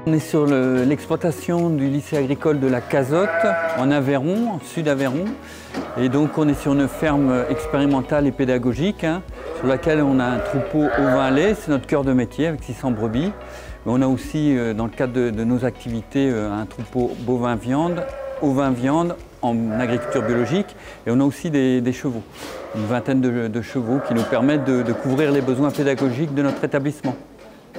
On est sur l'exploitation du lycée agricole de la Cazotte, en Aveyron, en sud Aveyron. Et donc on est sur une ferme expérimentale et pédagogique, sur laquelle on a un troupeau ovin-lait, c'est notre cœur de métier avec 600 brebis. Mais on a aussi, dans le cadre de nos activités, un troupeau bovin-viande, ovin-viande en agriculture biologique. Et on a aussi des chevaux, une vingtaine de chevaux qui nous permettent de couvrir les besoins pédagogiques de notre établissement.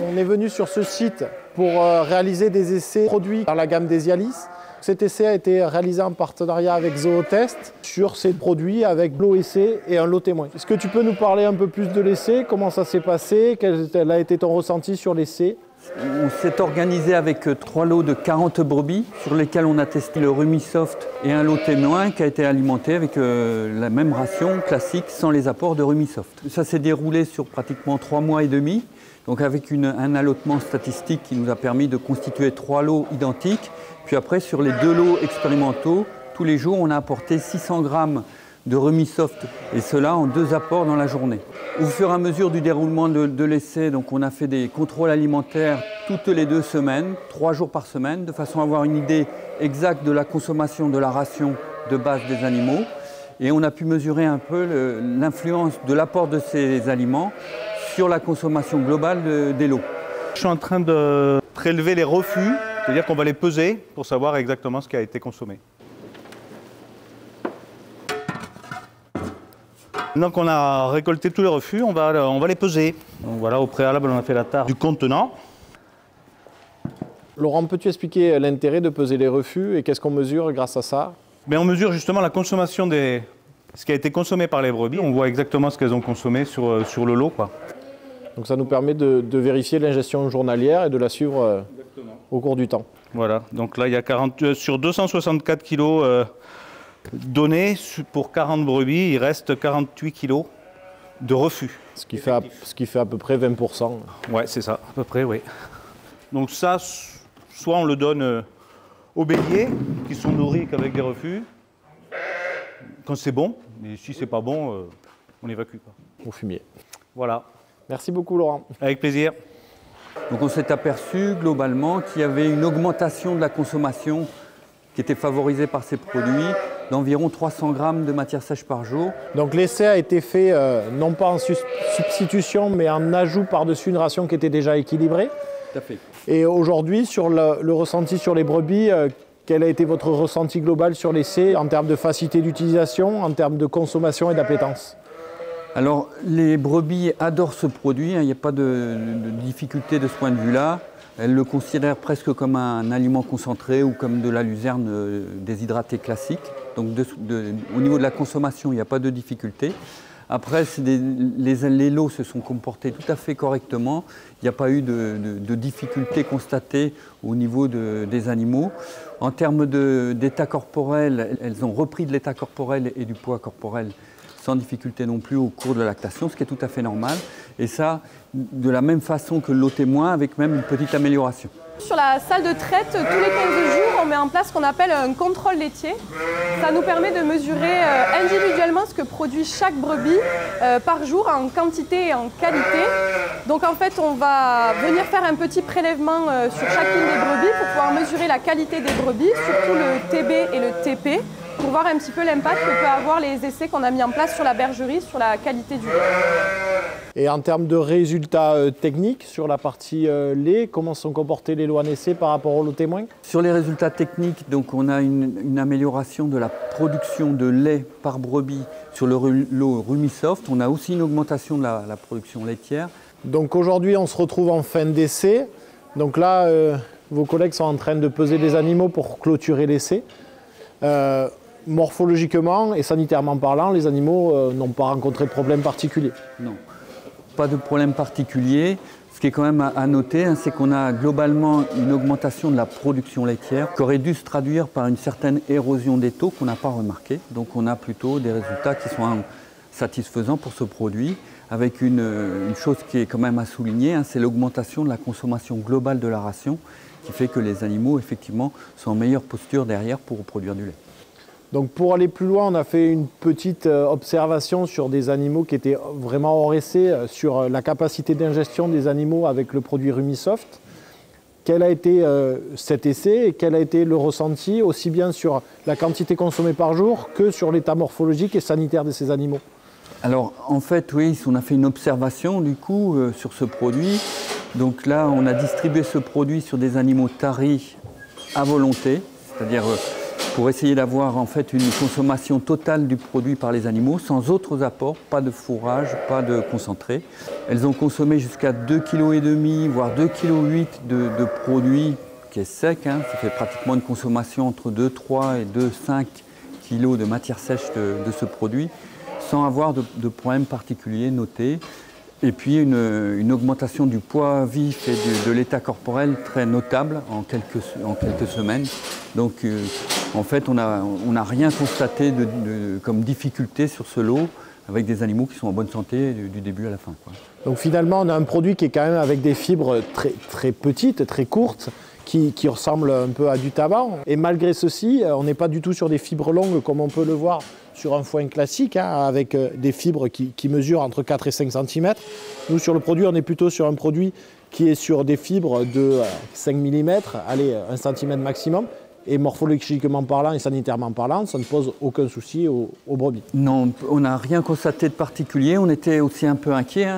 On est venu sur ce site pour réaliser des essais produits dans la gamme des Yalis. Cet essai a été réalisé en partenariat avec Zootest sur ces produits avec lot essai et un lot témoin. Est-ce que tu peux nous parler un peu plus de l'essai? Comment ça s'est passé? Quel a été ton ressenti sur l'essai? On s'est organisé avec 3 lots de 40 brebis sur lesquels on a testé le Rumisoft et un lot témoin qui a été alimenté avec la même ration classique sans les apports de Rumisoft. Ça s'est déroulé sur pratiquement 3 mois et demi. Donc avec un allotement statistique qui nous a permis de constituer 3 lots identiques. Puis après, sur les 2 lots expérimentaux, tous les jours, on a apporté 600 grammes de Rumisoft, et cela en 2 apports dans la journée. Au fur et à mesure du déroulement de l'essai, donc on a fait des contrôles alimentaires toutes les 2 semaines, 3 jours par semaine, de façon à avoir une idée exacte de la consommation de la ration de base des animaux. Et on a pu mesurer un peu l'influence de l'apport de ces aliments sur la consommation globale des lots. Je suis en train de prélever les refus, c'est-à-dire qu'on va les peser pour savoir exactement ce qui a été consommé. Donc on a récolté tous les refus, on va les peser. Donc voilà, au préalable, on a fait la tare du contenant. Laurent, peux-tu expliquer l'intérêt de peser les refus et qu'est-ce qu'on mesure grâce à ça? On mesure justement la consommation ce qui a été consommé par les brebis. On voit exactement ce qu'elles ont consommé sur le lot, quoi. Donc ça nous permet de vérifier l'ingestion journalière et de la suivre au cours du temps. Voilà, donc là il y a sur 264 kilos donnés pour 40 brebis, il reste 48 kilos de refus. Ce qui fait à peu près 20%. Ouais, c'est ça, à peu près, oui. Donc ça, soit on le donne aux béliers, qui sont nourris qu'avec des refus, quand c'est bon, mais si c'est pas bon, on évacue, quoi. Au fumier. Voilà. Merci beaucoup Laurent. Avec plaisir. Donc on s'est aperçu globalement qu'il y avait une augmentation de la consommation qui était favorisée par ces produits d'environ 300 grammes de matière sèche par jour. Donc l'essai a été fait non pas en substitution mais en ajout par-dessus une ration qui était déjà équilibrée. Tout à fait. Et aujourd'hui, sur le ressenti sur les brebis, quel a été votre ressenti global sur l'essai en termes de facilité d'utilisation, en termes de consommation et d'appétence? Alors, les brebis adorent ce produit, il n'y a pas de difficulté de ce point de vue-là. Elles le considèrent presque comme un aliment concentré ou comme de la luzerne déshydratée classique. Donc, au niveau de la consommation, il n'y a pas de difficulté. Après, les lots se sont comportés tout à fait correctement. Il n'y a pas eu de difficultés constatées au niveau des animaux. En termes d'état corporel, elles ont repris de l'état corporel et du poids corporel sans difficulté non plus au cours de la lactation, ce qui est tout à fait normal. Et ça, de la même façon que le lot témoin, avec même une petite amélioration. Sur la salle de traite, tous les 15 jours, on met en place ce qu'on appelle un contrôle laitier. Ça nous permet de mesurer individuellement ce que produit chaque brebis par jour en quantité et en qualité. Donc en fait, on va venir faire un petit prélèvement sur chacune des brebis pour pouvoir mesurer la qualité des brebis, surtout le TB et le TP, pour voir un petit peu l'impact que peuvent avoir les essais qu'on a mis en place sur la bergerie, sur la qualité du lait. Et en termes de résultats techniques sur la partie lait, comment sont comportés les lots en essai par rapport au lot témoin? Sur les résultats techniques, donc on a une amélioration de la production de lait par brebis sur le lot Rumisoft. On a aussi une augmentation de la production laitière. Donc aujourd'hui, on se retrouve en fin d'essai. Donc là, vos collègues sont en train de peser les animaux pour clôturer l'essai. Morphologiquement et sanitairement parlant, les animaux n'ont pas rencontré de problème particulier. Non, pas de problème particulier. Ce qui est quand même à noter, c'est qu'on a globalement une augmentation de la production laitière qui aurait dû se traduire par une certaine érosion des taux qu'on n'a pas remarqué. Donc on a plutôt des résultats qui sont satisfaisants pour ce produit, avec une chose qui est quand même à souligner, c'est l'augmentation de la consommation globale de la ration, qui fait que les animaux, effectivement, sont en meilleure posture derrière pour produire du lait. Donc pour aller plus loin, on a fait une petite observation sur des animaux qui étaient vraiment hors essai, sur la capacité d'ingestion des animaux avec le produit Rumisoft. Quel a été cet essai et quel a été le ressenti aussi bien sur la quantité consommée par jour que sur l'état morphologique et sanitaire de ces animaux? Alors en fait oui, on a fait une observation du coup sur ce produit. Donc là on a distribué ce produit sur des animaux taris à volonté, c'est-à-dire pour essayer d'avoir en fait une consommation totale du produit par les animaux sans autres apports, pas de fourrage, pas de concentré. Elles ont consommé jusqu'à 2,5 kg, voire 2,8 kg de produit qui est sec, hein. Ça fait pratiquement une consommation entre 2,3 et 2,5 kg de matière sèche de ce produit, sans avoir de problème particulier noté. Et puis une augmentation du poids vif et de l'état corporel très notable en quelques semaines. Donc en fait on n'a rien constaté comme difficulté sur ce lot avec des animaux qui sont en bonne santé du début à la fin, quoi. Donc finalement on a un produit qui est quand même avec des fibres très, très petites, très courtes, qui ressemblent un peu à du tabac. Et malgré ceci, on n'est pas du tout sur des fibres longues comme on peut le voir sur un foin classique, hein, avec des fibres qui mesurent entre 4 et 5 cm. Nous, sur le produit, on est plutôt sur un produit qui est sur des fibres de 5 mm, allez, 1 cm maximum. Et morphologiquement parlant et sanitairement parlant, ça ne pose aucun souci aux brebis. Non, on n'a rien constaté de particulier. On était aussi un peu inquiets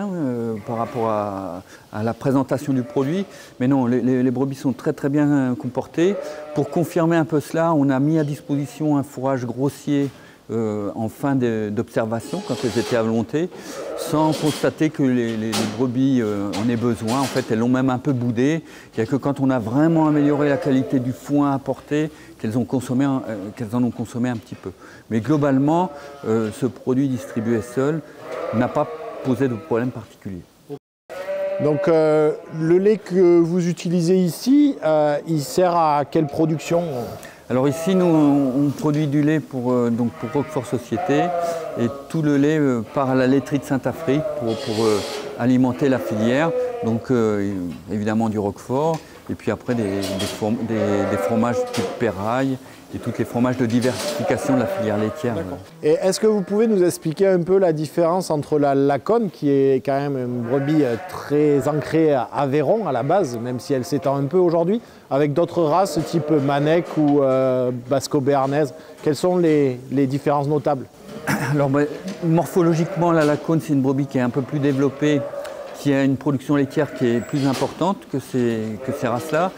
par rapport à la présentation du produit. Mais non, les brebis sont très très bien comportées. Pour confirmer un peu cela, on a mis à disposition un fourrage grossier en fin d'observation, quand elles étaient à volonté, sans constater que les brebis en aient besoin. En fait, elles l'ont même un peu boudé. Il n'y a que quand on a vraiment amélioré la qualité du foin apporté qu'elles en ont consommé un petit peu. Mais globalement, ce produit distribué seul n'a pas posé de problème particulier. Donc le lait que vous utilisez ici, il sert à quelle production ? Alors ici, nous, on produit du lait pour Roquefort Société et tout le lait part à la laiterie de Saint-Affrique pour alimenter la filière. Donc évidemment du Roquefort et puis après des fromages type Péraille et tous les fromages de diversification de la filière laitière. Et est-ce que vous pouvez nous expliquer un peu la différence entre la Laconne, qui est quand même une brebis très ancrée à Aveyron à la base, même si elle s'étend un peu aujourd'hui, avec d'autres races type Manec ou Basco-Béarnaise? Quelles sont les différences notables? Alors morphologiquement, la Laconne, c'est une brebis qui est un peu plus développée, qui a une production laitière qui est plus importante que ces races-là.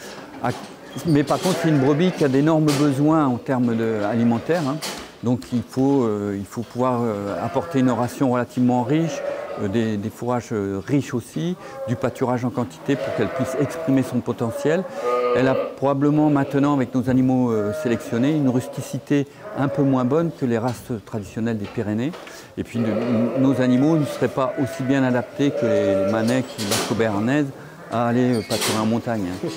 Mais par contre, c'est une brebis qui a d'énormes besoins en termes alimentaires. Hein. Donc il faut pouvoir apporter une ration relativement riche, des fourrages riches aussi, du pâturage en quantité pour qu'elle puisse exprimer son potentiel. Elle a probablement maintenant, avec nos animaux sélectionnés, une rusticité un peu moins bonne que les races traditionnelles des Pyrénées. Et puis nos animaux ne seraient pas aussi bien adaptés que les Manec ou Basco-Béarnaises à aller pâturer en montagne. Hein.